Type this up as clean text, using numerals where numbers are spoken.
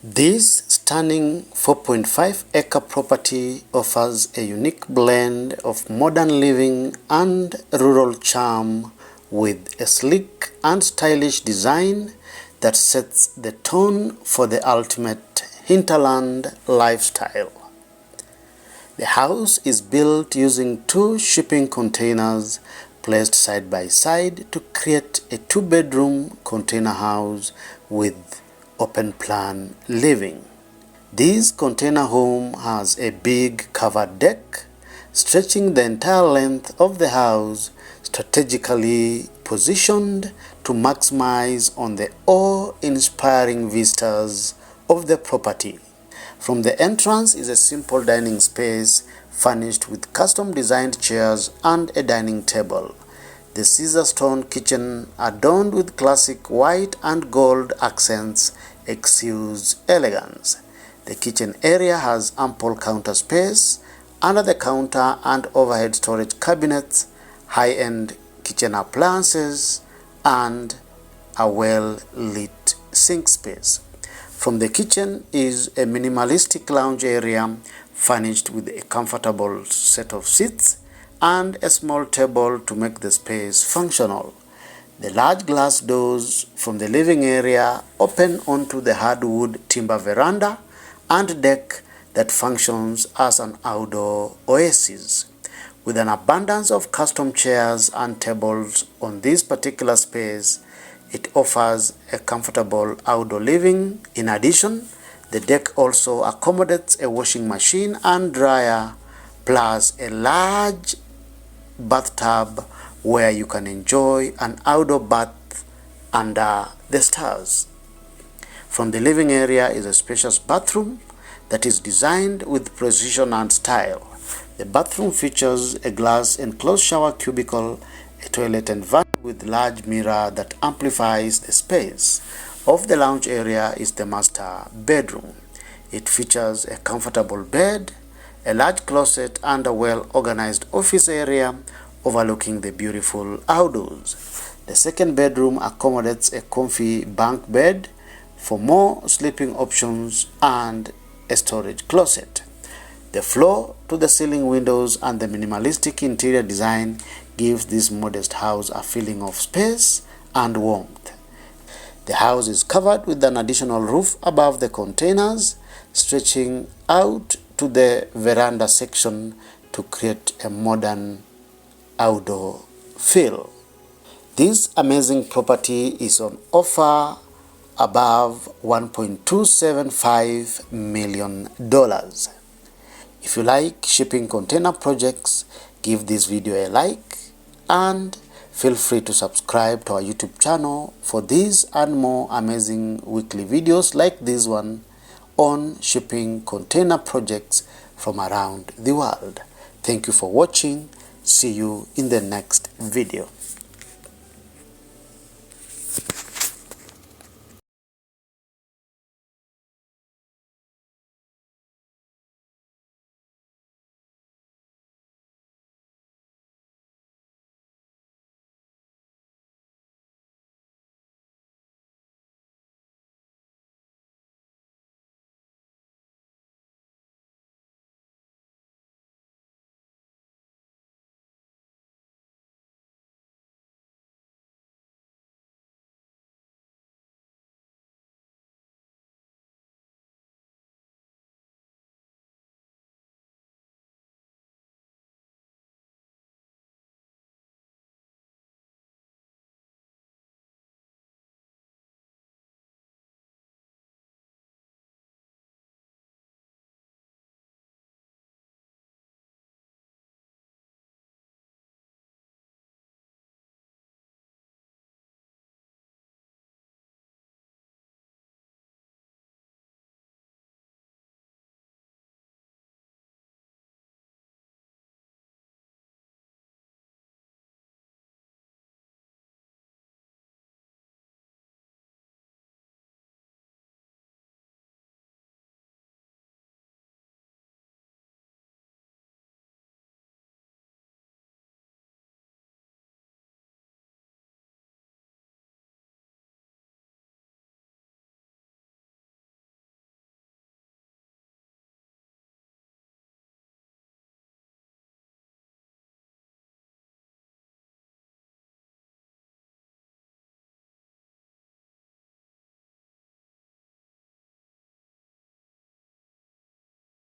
This stunning 4.5 acre property offers a unique blend of modern living and rural charm with a sleek and stylish design that sets the tone for the ultimate hinterland lifestyle. The house is built using two shipping containers placed side by side to create a two-bedroom container house with open plan living. This container home has a big covered deck stretching the entire length of the house, strategically positioned to maximize on the awe-inspiring vistas of the property. From the entrance is a simple dining space furnished with custom-designed chairs and a dining table. The Caesar stone kitchen, adorned with classic white and gold accents, exudes elegance. The kitchen area has ample counter space, under the counter and overhead storage cabinets, high-end kitchen appliances, and a well-lit sink space. From the kitchen is a minimalistic lounge area furnished with a comfortable set of seats and a small table to make the space functional. The large glass doors from the living area open onto the hardwood timber veranda and deck that functions as an outdoor oasis. With an abundance of custom chairs and tables on this particular space, it offers a comfortable outdoor living. In addition, the deck also accommodates a washing machine and dryer, plus a large bathtub where you can enjoy an outdoor bath under the stars. From the living area is a spacious bathroom that is designed with precision and style. The bathroom features a glass enclosed shower cubicle, a toilet and vanity with large mirror that amplifies the space. Of the lounge area is the master bedroom. It features a comfortable bed, a large closet, and a well-organized office area overlooking the beautiful outdoors. The second bedroom accommodates a comfy bunk bed for more sleeping options and a storage closet. The floor to the ceiling windows and the minimalistic interior design gives this modest house a feeling of space and warmth. The house is covered with an additional roof above the containers, stretching out to the veranda section to create a modern outdoor feel. This amazing property is on offer above $1.275 million. If you like shipping container projects, give this video a like and feel free to subscribe to our YouTube channel for these and more amazing weekly videos like this one on shipping container projects from around the world. Thank you for watching. See you in the next video.